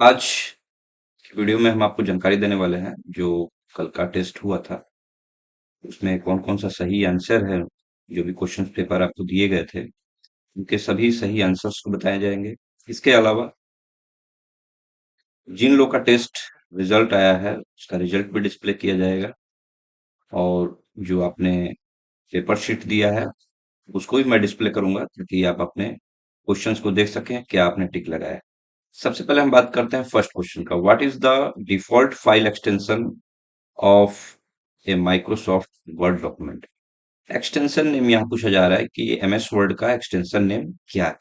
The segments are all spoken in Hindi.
आज की वीडियो में हम आपको जानकारी देने वाले हैं जो कल का टेस्ट हुआ था उसमें कौन कौन सा सही आंसर है। जो भी क्वेश्चन पेपर आपको दिए गए थे उनके सभी सही आंसर्स को बताए जाएंगे। इसके अलावा जिन लोग का टेस्ट रिजल्ट आया है उसका रिजल्ट भी डिस्प्ले किया जाएगा और जो आपने पेपर शीट दिया है उसको भी मैं डिस्प्ले करूंगा ताकि आप अपने क्वेश्चंस को देख सकें क्या आपने टिक लगाया है। सबसे पहले हम बात करते हैं फर्स्ट क्वेश्चन का। What is the default file extension of A Microsoft word document. Extension name यहाँ पूछा जा रहा है कि एमएस वर्ड का एक्सटेंशन नेम क्या है।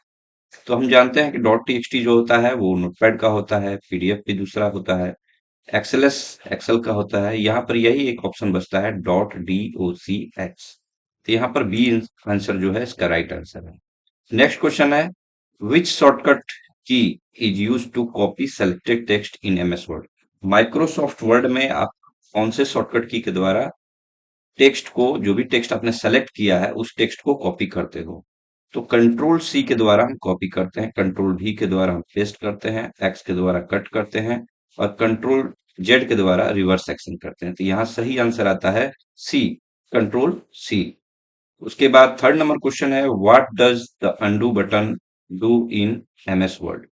तो हम जानते हैं कि डॉट टीएक्सटी जो होता है वो नोटपैड का होता है, पीडीएफ भी दूसरा होता है, एक्सएलएस एक्सेल का होता है। यहाँ पर यही एक ऑप्शन बचता है डॉट डॉक्स। तो यहाँ पर बी आंसर जो है इसका राइट आंसर है। नेक्स्ट क्वेश्चन है विच शॉर्टकट की is use to copy selected text in MS Word. Microsoft Word में आप कौन से शॉर्टकट की के द्वारा टेक्स्ट को, जो भी टेक्स्ट आपने सेलेक्ट किया है उस टेक्स्ट को कॉपी करते हो। तो कंट्रोल सी के द्वारा हम कॉपी करते हैं, कंट्रोल वी के द्वारा हम पेस्ट करते हैं, एक्स के द्वारा कट करते हैं और कंट्रोल जेड के द्वारा रिवर्स एक्शन करते हैं। तो यहाँ सही आंसर आता है सी, कंट्रोल सी। उसके बाद थर्ड नंबर क्वेश्चन है what does the undo button do in MS Word.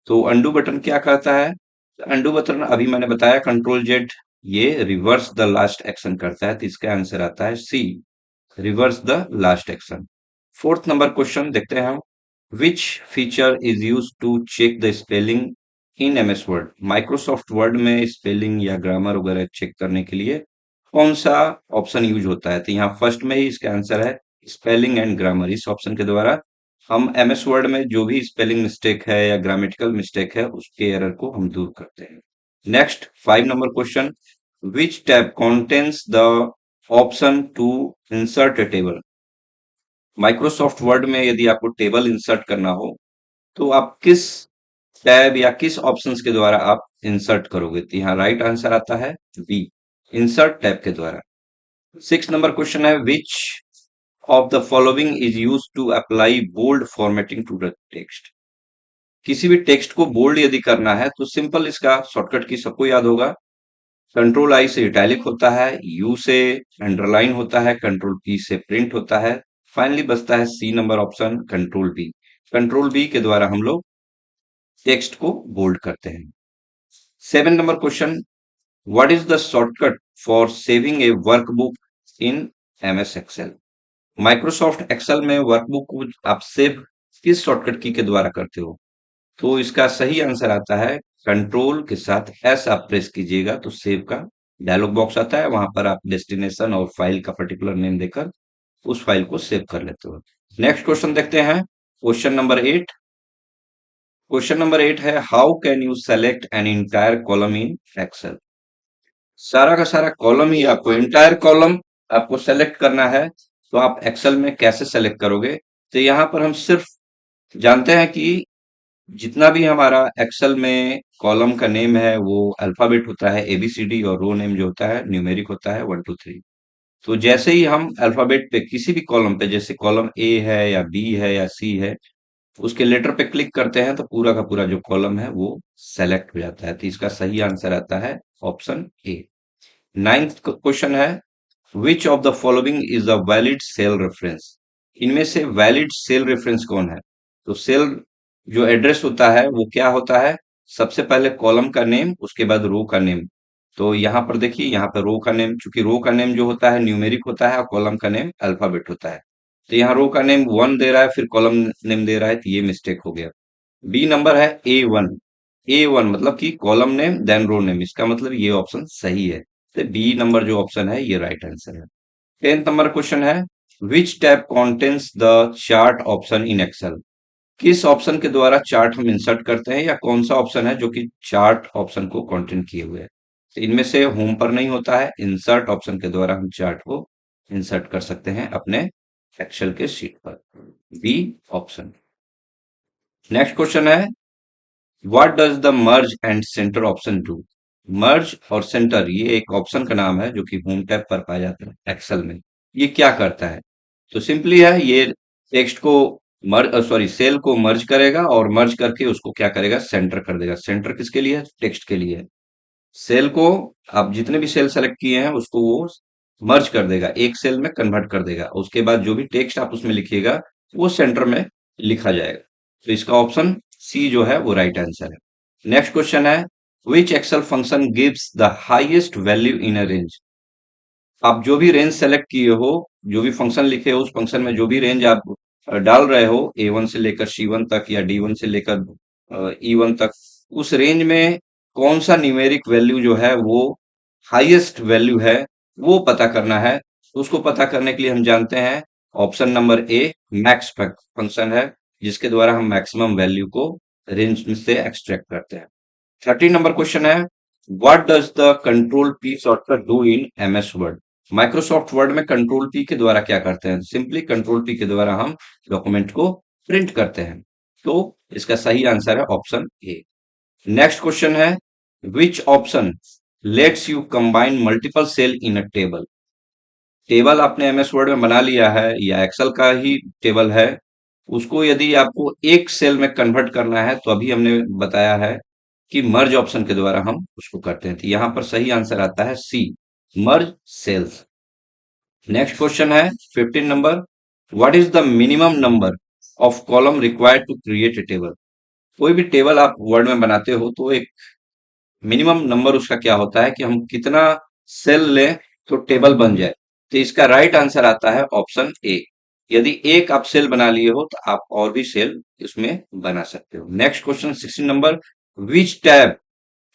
तो अंडू बटन क्या करता है? अंडू बटन अभी मैंने बताया कंट्रोल जेड, ये रिवर्स द लास्ट एक्शन करता है। तो इसका आंसर आता है C, reverse the last action. Fourth number question देखते हैं हम। Which feature is use to check the spelling in MS Word. Microsoft Word में स्पेलिंग या ग्रामर वगैरह चेक करने के लिए कौन सा ऑप्शन यूज होता है? तो यहाँ फर्स्ट में ही इसका आंसर है स्पेलिंग एंड ग्रामर। इस ऑप्शन के द्वारा हम एमएस वर्ड में जो भी स्पेलिंग मिस्टेक है या ग्रामेटिकल मिस्टेक है उसके एरर को हम दूर करते हैं। Next 5 number question which tab contains the option to insert a table. Microsoft Word में यदि आपको टेबल इंसर्ट करना हो तो आप किस टैब या किस ऑप्शंस के द्वारा आप इंसर्ट करोगे? तो यहाँ राइट आंसर आता है बी, इंसर्ट टैब के द्वारा। 6 नंबर क्वेश्चन है which of the following is use to apply bold formatting to the text. किसी भी टेक्स्ट को बोल्ड यदि करना है तो सिंपल इसका शॉर्टकट की सबको याद होगा। कंट्रोल आई से इटैलिक होता है, यू से अंडरलाइन होता है, कंट्रोल पी से प्रिंट होता है, फाइनली बचता है C number option control B. Control B के द्वारा हम लोग टेक्स्ट को बोल्ड करते हैं। 7 number question what is the shortcut for saving a workbook in MS Excel. Microsoft Excel में वर्कबुक को आप सेव किस शॉर्टकट की के द्वारा करते हो? तो इसका सही आंसर आता है कंट्रोल के साथ एस आप प्रेस कीजिएगा तो सेव का डायलॉग बॉक्स आता है, वहां पर आप डेस्टिनेशन और फाइल का पर्टिकुलर नेम देकर उस फाइल को सेव कर लेते हो। नेक्स्ट क्वेश्चन देखते हैं क्वेश्चन नंबर 8। क्वेश्चन नंबर 8 है how can you select an entire column in Excel. सारा का सारा कॉलम ही आपको, इंटायर कॉलम आपको सेलेक्ट करना है तो आप एक्सेल में कैसे सेलेक्ट करोगे? तो यहाँ पर हम सिर्फ जानते हैं कि जितना भी हमारा एक्सेल में कॉलम का नेम है वो अल्फाबेट होता है एबीसीडी और रो नेम जो होता है न्यूमेरिक होता है 1 2 3। तो जैसे ही हम अल्फाबेट पे किसी भी कॉलम पे, जैसे कॉलम ए है या बी है या सी है, उसके लेटर पे क्लिक करते हैं तो पूरा का पूरा जो कॉलम है वो सेलेक्ट हो जाता है। तो इसका सही आंसर आता है ऑप्शन ए। 9th क्वेश्चन है which of the following is a valid cell reference. इनमें से वैलिड सेल रेफरेंस कौन है? तो सेल जो एड्रेस होता है वो क्या होता है? सबसे पहले कॉलम का नेम, उसके बाद रो का नेम। तो यहाँ पर देखिए, यहाँ पर रो का नेम, चूंकि रो का नेम जो होता है न्यूमेरिक होता है और कॉलम का नेम अल्फाबेट होता है। तो यहाँ रो का नेम 1 दे रहा है फिर कॉलम नेम दे रहा है, तो ये मिस्टेक हो गया। बी नंबर है A1। A1 मतलब कि कॉलम नेम देन रो नेम, इसका मतलब ये ऑप्शन सही है। तो बी नंबर जो ऑप्शन है ये राइट आंसर है। 10th नंबर क्वेश्चन है which tab contains the chart option in Excel. किस ऑप्शन के द्वारा चार्ट हम इंसर्ट करते हैं या कौन सा ऑप्शन है जो कि चार्ट ऑप्शन को कंटेंट किए हुए है? तो इनमें से होम पर नहीं होता है, इंसर्ट ऑप्शन के द्वारा हम चार्ट को इंसर्ट कर सकते हैं अपने एक्सेल के शीट पर, बी ऑप्शन। नेक्स्ट क्वेश्चन है what does the merge and centre option do. Merge और सेंटर ये एक ऑप्शन का नाम है जो कि होम टैब पर पाया जाता है एक्सेल में। ये क्या करता है? तो सिंपली है, ये टेक्स्ट को सेल को मर्ज करेगा और मर्ज करके उसको क्या करेगा, सेंटर कर देगा। सेंटर किसके लिए है, टेक्स्ट के लिए है। सेल को आप जितने भी सेल सेलेक्ट किए हैं उसको वो मर्ज कर देगा, एक सेल में कन्वर्ट कर देगा। उसके बाद जो भी टेक्स्ट आप उसमें लिखिएगा वो सेंटर में लिखा जाएगा। तो इसका ऑप्शन सी जो है वो राइट आंसर है। नेक्स्ट क्वेश्चन है, which Excel function gives the highest value in a range. आप जो भी रेंज सेलेक्ट किए हो, जो भी फंक्शन लिखे हो, उस फंक्शन में जो भी रेंज आप डाल रहे हो, A1 से लेकर C1 तक या D1 से लेकर E1 तक, उस रेंज में कौन सा न्यूमेरिक वैल्यू जो है वो हाईएस्ट वैल्यू है, वो पता करना है। तो उसको पता करने के लिए हम जानते हैं option number A max function है, जिसके द्वारा हम मैक्सिमम वैल्यू को रेंज से एक्सट्रैक्ट करते हैं। 13 नंबर क्वेश्चन है, what does the control P shortcut do in MS word. Microsoft Word में कंट्रोल पी के द्वारा क्या करते हैं, सिंपली कंट्रोल पी के द्वारा हम डॉक्यूमेंट को प्रिंट करते हैं। तो इसका सही आंसर है ऑप्शन ए। नेक्स्ट क्वेश्चन है, which option lets you combine multiple cell in a table. Table आपने MS वर्ड में बना लिया है या एक्सेल का ही टेबल है, उसको यदि आपको एक सेल में कन्वर्ट करना है तो अभी हमने बताया है कि मर्ज ऑप्शन के द्वारा हम उसको करते हैं। तो यहां पर सही आंसर आता है C, merge cells. Next question है 15 number, what is the minimum number of column required to create a table. कोई भी टेबल आप वर्ड में बनाते हो तो एक मिनिमम नंबर उसका क्या होता है कि हम कितना सेल लें तो टेबल बन जाए। तो इसका राइट आंसर आता है ऑप्शन ए। यदि एक आप सेल बना लिए हो तो आप और भी सेल इसमें बना सकते हो। Next question 16 number, which tab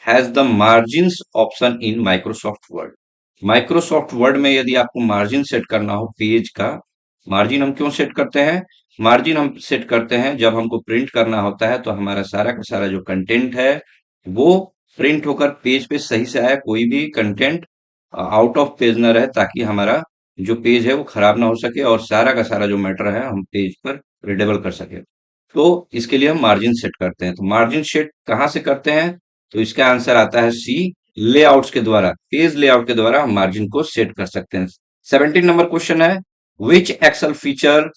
has the margins option in Microsoft word. Microsoft Word में यदि आपको मार्जिन सेट करना हो पेज का, मार्जिन हम क्यों सेट करते हैं, मार्जिन हम सेट करते हैं जब हमको प्रिंट करना होता है तो हमारा सारा का सारा जो कंटेंट है वो प्रिंट होकर पेज पे सही से आए, कोई भी कंटेंट आउट ऑफ पेज ना रहे, ताकि हमारा जो पेज है वो खराब ना हो सके और सारा का सारा जो मैटर है हम पेज पर रीडेबल कर सके। तो इसके लिए हम मार्जिन सेट करते हैं। तो मार्जिन सेट कहाँ से करते हैं, तो इसका आंसर आता है सी, लेआउट्स के द्वारा, पेज लेआउट के द्वारा हम मार्जिन को सेट कर सकते हैं। 17 नंबर क्वेश्चन है, which Excel feature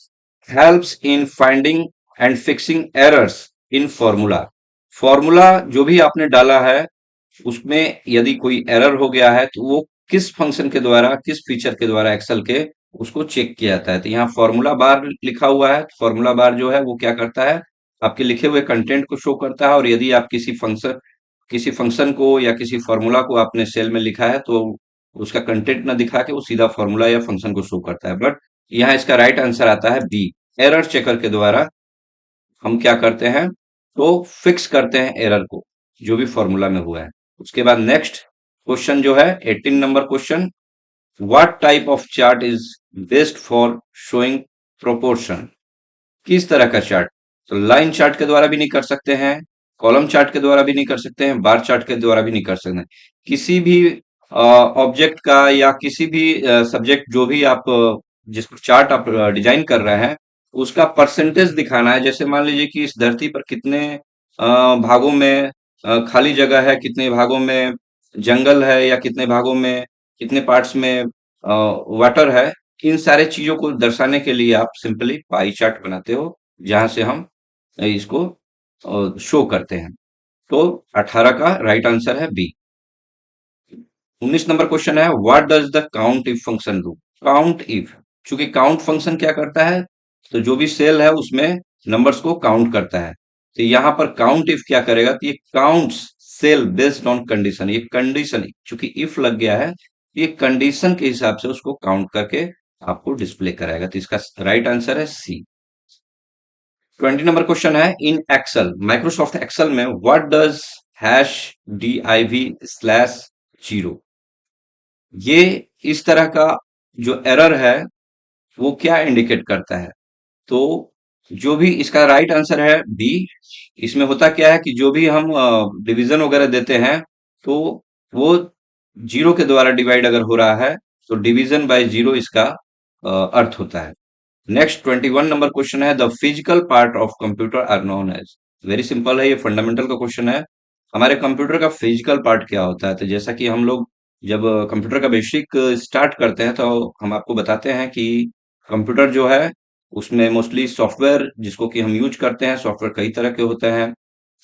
helps in finding and fixing errors in formula. Formula जो भी आपने डाला है उसमें यदि कोई एरर हो गया है तो वो किस फंक्शन के द्वारा, किस फीचर के द्वारा एक्सेल के उसको चेक किया जाता है। तो यहाँ फॉर्मूला बार लिखा हुआ है, फॉर्मूला बार जो है वो क्या करता है, आपके लिखे हुए कंटेंट को शो करता है। और यदि आप किसी फंक्शन को या किसी फॉर्मूला को आपने सेल में लिखा है तो उसका कंटेंट ना दिखा के वो सीधा फॉर्मूला या फंक्शन को शो करता है। बट यहाँ इसका राइट आंसर आता है बी, एरर चेकर के द्वारा हम क्या करते हैं, तो फिक्स करते हैं एरर को जो भी फॉर्मूला में हुआ है। उसके बाद नेक्स्ट क्वेश्चन जो है 18 number question, what type of chart is best for showing proportion. किस तरह का चार्ट, तो लाइन चार्ट के द्वारा भी नहीं कर सकते हैं, कॉलम चार्ट के द्वारा भी नहीं कर सकते हैं, बार चार्ट के द्वारा भी नहीं कर सकते हैं। किसी भी ऑब्जेक्ट का या किसी भी सब्जेक्ट जो भी आप जिस चार्ट आप डिजाइन कर रहे हैं उसका परसेंटेज दिखाना है। जैसे मान लीजिए कि इस धरती पर कितने भागों में खाली जगह है, कितने भागों में जंगल है, या कितने भागों में, कितने पार्ट्स में वाटर है। इन सारे चीजों को दर्शाने के लिए आप सिंपली पाई चार्ट बनाते हो, जहां से हम इसको शो करते हैं। तो 18 का राइट आंसर है बी। 19 नंबर क्वेश्चन है, what does the count if function do. Count if, चूंकि काउंट फंक्शन क्या करता है, तो जो भी सेल है उसमें नंबर्स को काउंट करता है। तो यहां पर काउंट इफ क्या करेगा, तो ये counts cell based on condition, ये कंडीशन चूंकि इफ लग गया है, ये कंडीशन के हिसाब से उसको काउंट करके आपको डिस्प्ले कराएगा। तो इसका राइट आंसर है सी। 20 नंबर क्वेश्चन है, इन एक्सेल, माइक्रोसॉफ्ट एक्सेल में व्हाट डज #div/0। ये इस तरह का जो एरर है वो क्या इंडिकेट करता है, तो जो भी इसका राइट आंसर है बी। इसमें होता क्या है कि जो भी हम डिवीजन वगैरह देते हैं तो वो जीरो के द्वारा डिवाइड अगर हो रहा है तो डिवीजन बाय जीरो इसका अर्थ होता है। नेक्स्ट 21 नंबर क्वेश्चन है, the physical part of computer are known as. Very simple है, ये फंडामेंटल का क्वेश्चन है। हमारे कंप्यूटर का फिजिकल पार्ट क्या होता है, तो जैसा कि हम लोग जब कंप्यूटर का बेसिक स्टार्ट करते हैं तो हम आपको बताते हैं कि कंप्यूटर जो है उसमें मोस्टली सॉफ्टवेयर जिसको कि हम यूज करते हैं, सॉफ्टवेयर कई तरह के होते हैं।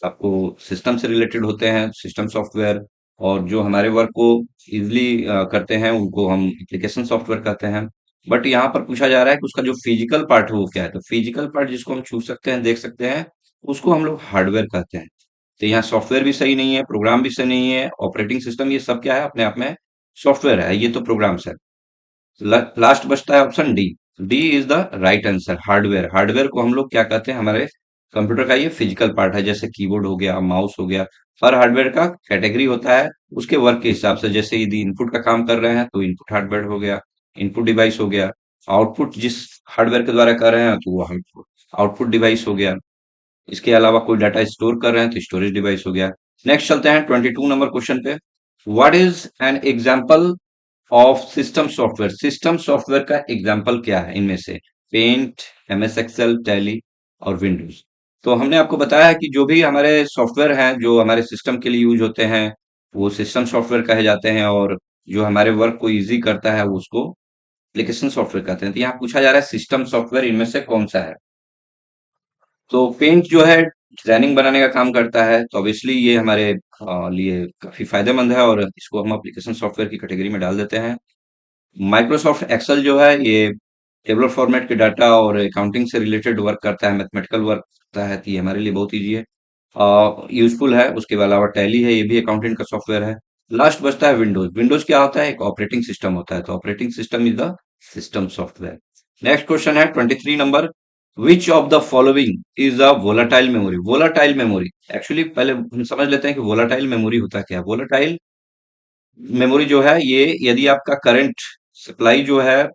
आपको सिस्टम से रिलेटेड होते हैं सिस्टम सॉफ्टवेयर, और जो हमारे वर्क को इजिली करते हैं उनको हम एप्लीकेशन सॉफ्टवेयर कहते हैं। बट यहाँ पर पूछा जा रहा है कि उसका जो फिजिकल पार्ट है वो क्या है, तो फिजिकल पार्ट जिसको हम छू सकते हैं, देख सकते हैं, उसको हम लोग हार्डवेयर कहते हैं। तो यहाँ सॉफ्टवेयर भी सही नहीं है, प्रोग्राम भी सही नहीं है, ऑपरेटिंग सिस्टम, ये सब क्या है अपने आप में सॉफ्टवेयर है, ये तो प्रोग्राम्स है। लास्ट बचता है option D. D is the right answer, hardware. Hardware को हम लोग क्या कहते हैं, हमारे कंप्यूटर का ये फिजिकल पार्ट है, जैसे कीबोर्ड हो गया, माउस हो गया। हर हार्डवेयर का कैटेगरी होता है उसके वर्क के हिसाब से, जैसे यदि इनपुट का काम कर रहे हैं तो इनपुट हार्डवेयर हो गया, इनपुट डिवाइस हो गया। आउटपुट जिस हार्डवेयर के द्वारा कर रहे हैं तो वो आउटपुट डिवाइस हो गया। इसके अलावा कोई डाटा स्टोर कर रहे हैं तो स्टोरेज डिवाइस हो गया। नेक्स्ट चलते हैं 22 नंबर क्वेश्चन पे। What is an example of system software? System software का एग्जाम्पल क्या है इनमें से? पेंट, एमएस एक्सेल, टैली और विंडोज। तो हमने आपको बताया है कि जो भी हमारे सॉफ्टवेयर हैं जो हमारे सिस्टम के लिए यूज होते हैं वो सिस्टम सॉफ्टवेयर कहे जाते हैं, और जो हमारे वर्क को इजी करता है वो उसको एप्लीकेशन सॉफ्टवेयर कहते हैं। तो यहाँ पूछा जा रहा है सिस्टम सॉफ्टवेयर इनमें से कौन सा है? तो पेंट जो है डिजाइनिंग बनाने का काम करता है, तो ऑब्वियसली ये हमारे लिए काफी फायदेमंद है और इसको हम एप्लीकेशन सॉफ्टवेयर की कैटेगरी में डाल देते हैं। माइक्रोसॉफ्ट एक्सेल जो है ये टेबलर फॉर्मेट के डाटा और अकाउंटिंग से रिलेटेड वर्क करता है, मैथमेटिकल वर्क करता है, तो ये हमारे लिए बहुत ईजी है, यूजफुल है। उसके अलावा टैली है, ये भी अकाउंटिंग का सॉफ्टवेयर है। लास्ट बचता है विंडोज। विंडोज क्या होता है? एक ऑपरेटिंग सिस्टम होता है, तो operating system is the system software. Next question है 23 number. Which of the following is a volatile memory? Volatile memory, actually पहले हम समझ लेते हैं कि वोलाटाइल मेमोरी होता क्या है। वोलाटाइल मेमोरी जो है ये, यदि आपका करंट सप्लाई जो है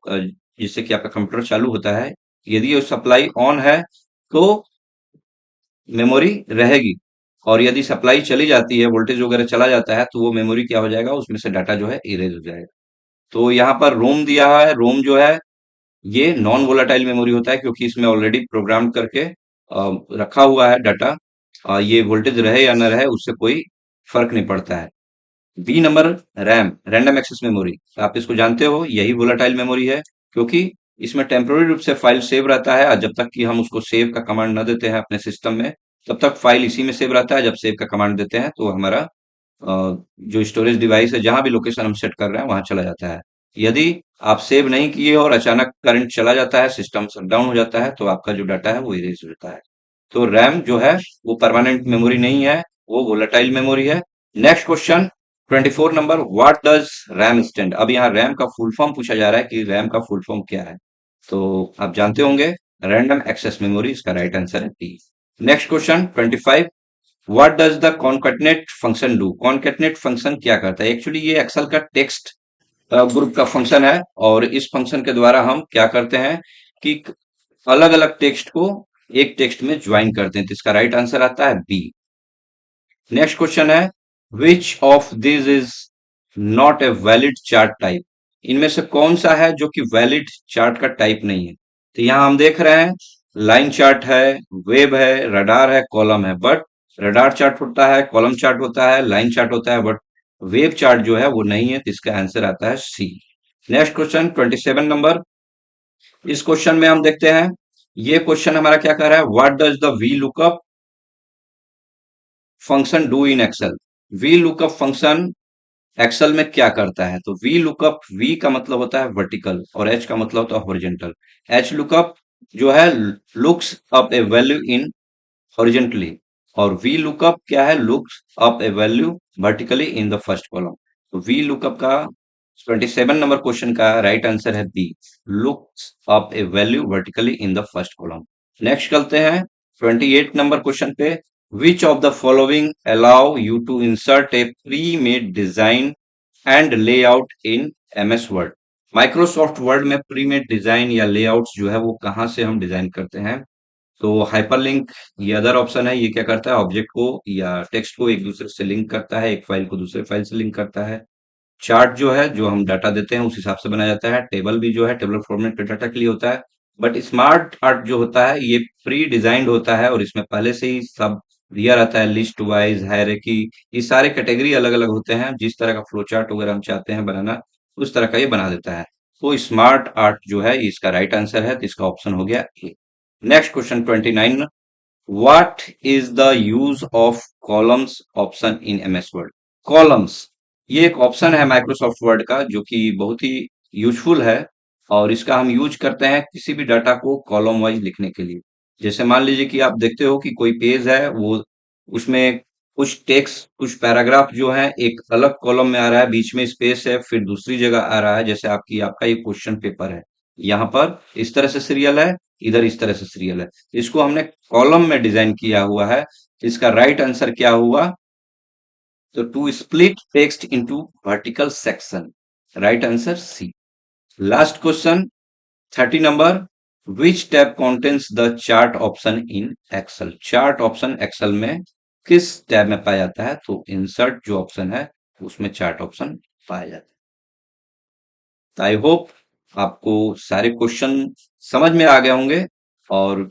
जिससे कि आपका कंप्यूटर चालू होता है, यदि ये सप्लाई ऑन है तो मेमोरी रहेगी, और यदि सप्लाई चली जाती है, वोल्टेज वगैरह चला जाता है, तो वो मेमोरी क्या हो जाएगा, उसमें से डाटा जो है इरेज हो जाएगा। तो यहाँ पर रोम दिया है, रोम जो है ये नॉन वोलाटाइल मेमोरी होता है, क्योंकि इसमें ऑलरेडी प्रोग्राम करके रखा हुआ है डाटा। ये वोल्टेज रहे या न रहे उससे कोई फर्क नहीं पड़ता है। B number, RAM, random access memory, आप इसको जानते हो, यही वोलाटाइल मेमोरी है, क्योंकि इसमें टेम्पोररी रूप से फाइल सेव रहता है, और जब तक कि हम उसको सेव का कमांड न देते हैं अपने सिस्टम में, तब तक फाइल इसी में सेव रहता है। जब सेव का कमांड देते हैं तो हमारा जो स्टोरेज डिवाइस है, जहां भी लोकेशन हम सेट कर रहे हैं वहां चला जाता है। यदि आप सेव नहीं किए और अचानक करंट चला जाता है, सिस्टम शट डाउन हो जाता है, तो आपका जो डाटा है वो इरेज हो जाता है। तो रैम जो है वो परमानेंट मेमोरी नहीं है, वो वोलेटाइल मेमोरी है। Next question 24 number. What does RAM stand? अब यहाँ रैम का फुल फॉर्म पूछा जा रहा है कि रैम का फुल फॉर्म क्या है, तो आप जानते होंगे, रैंडम एक्सेस मेमोरी, इसका राइट आंसर है D. Next question 25। What does the concatenate function do? Concatenate function क्या करता है? एक्चुअली ये एक्सेल का टेक्स्ट ग्रुप का फंक्शन है, और इस फंक्शन के द्वारा हम क्या करते हैं कि अलग अलग टेक्स्ट को एक टेक्स्ट में ज्वाइन करते हैं, तो इसका राइट आंसर आता है बी। नेक्स्ट क्वेश्चन है which of this is not a valid chart type? इनमें से कौन सा है जो कि वैलिड चार्ट का टाइप नहीं है? तो यहां हम देख रहे हैं लाइन चार्ट है, वेब है, रडार है, कॉलम है, बट रडार चार्ट होता है, कॉलम चार्ट होता है, लाइन चार्ट होता है, बट वेब चार्ट जो है वो नहीं है, तो इसका आंसर आता है सी। Next question 27 number. इस क्वेश्चन में हम देखते हैं, ये क्वेश्चन हमारा क्या कर रहा है, what does the V lookup function do in Excel? V lookup function Excel में क्या करता है? तो वी लुकअप, वी का मतलब होता है वर्टिकल और एच का मतलब होता है हॉरिजेंटल। एच लुकअप जो है looks up a value in horizontally, और वी लुकअप क्या है, looks up a value vertically in the first column. तो वी लुकअप का 27 नंबर क्वेश्चन का राइट आंसर है B, looks up a value vertically in the first column. Next चलते हैं 28 नंबर क्वेश्चन पे। Which of the following allow you to insert a pre made design and layout in MS Word? Microsoft Word में प्री मेड डिजाइन या लेआउट्स जो है वो कहां से हम डिजाइन करते हैं? तो हाइपरलिंक ये अदर ऑप्शन है, ये क्या करता है, ऑब्जेक्ट को या टेक्स्ट को एक दूसरे से लिंक करता है, एक फाइल को दूसरे फाइल से लिंक करता है। चार्ट जो है जो हम डाटा देते हैं उस हिसाब से बनाया जाता है। टेबल भी जो है टेबलर फॉर्मेट के डाटा के लिए होता है। बट स्मार्ट आर्ट जो होता है ये प्री डिजाइंड होता है, और इसमें पहले से ही सब दिया रहता है, लिस्ट वाइज, हायरार्की, ये सारे कैटेगरी अलग अलग होते हैं। जिस तरह का फ्लो चार्ट वगैरह हम चाहते हैं बनाना, उस तरह का ये बना देता है। तो स्मार्ट आर्ट जो है इसका राइट आंसर है, तो इसका ऑप्शन हो गया A. Next question 29, what is the use of columns option in MS Word. Columns ये एक ऑप्शन है माइक्रोसॉफ्ट वर्ड का जो कि बहुत ही यूजफुल है, और इसका हम यूज करते हैं किसी भी डाटा को कॉलम वाइज लिखने के लिए। जैसे मान लीजिए कि आप देखते हो कि कोई पेज है, वो उसमें कुछ टेक्स्ट, कुछ पैराग्राफ जो है एक अलग कॉलम में आ रहा है, बीच में स्पेस है, फिर दूसरी जगह आ रहा है। जैसे आपका ये क्वेश्चन पेपर है, यहाँ पर इस तरह से सीरियल है, इधर इस तरह से सीरियल है, इसको हमने कॉलम में डिजाइन किया हुआ है। इसका राइट आंसर क्या हुआ, तो to split text into vertical section, right answer C. Last question 30 number, which tab contains the chart option in Excel. Chart option Excel में किस टैब में पाया जाता है, तो इंसर्ट जो ऑप्शन है उसमें चार्ट ऑप्शन पाया जाता है। आई होप आपको सारे क्वेश्चन समझ में आ गए होंगे, और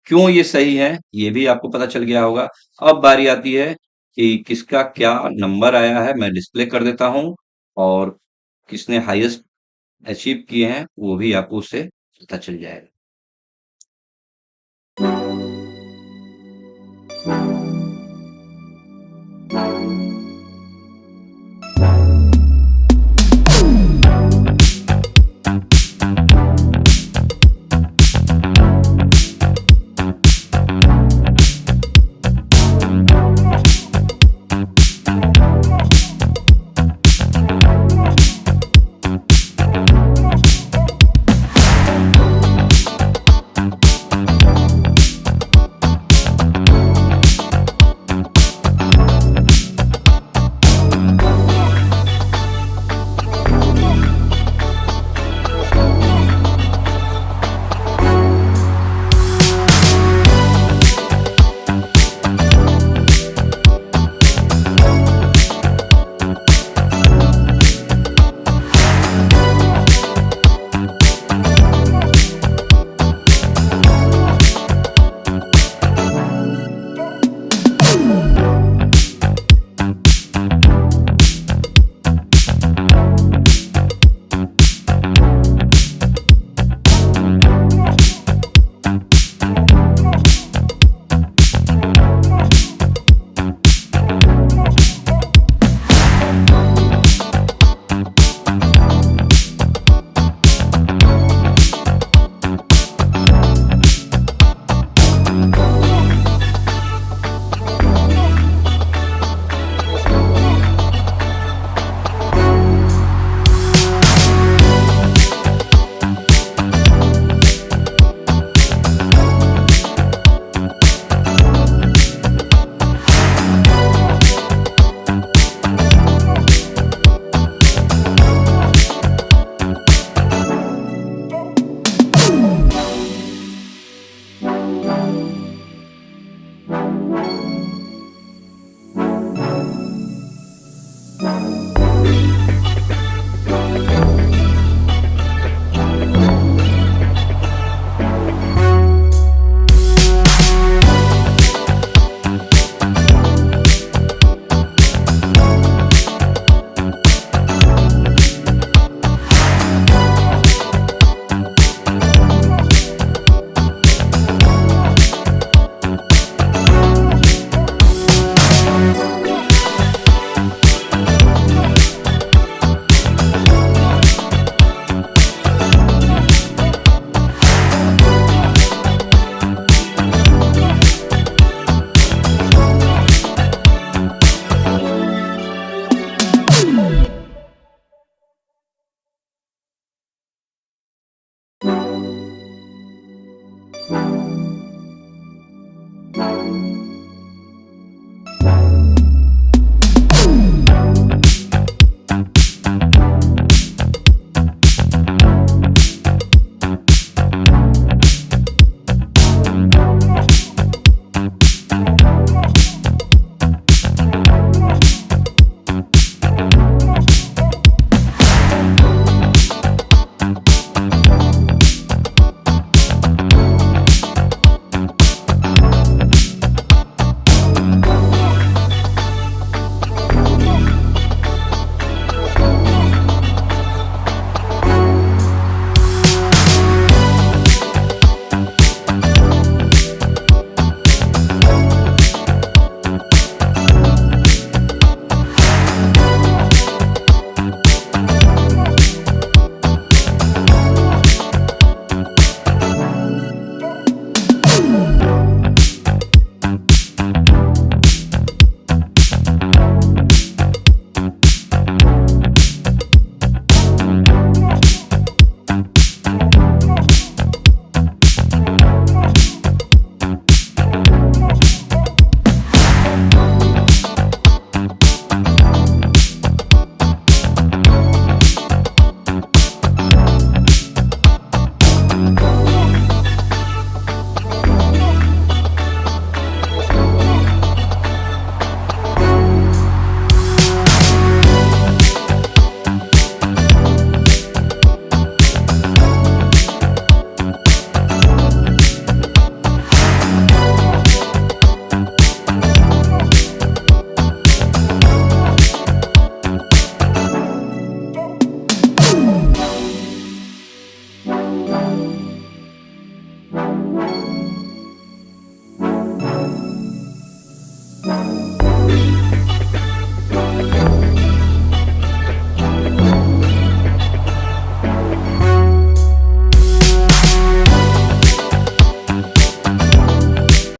क्यों ये सही है ये भी आपको पता चल गया होगा। अब बारी आती है कि किसका क्या नंबर आया है, मैं डिस्प्ले कर देता हूं, और किसने हाईएस्ट अचीव किए हैं वो भी आपको उससे पता चल जाएगा।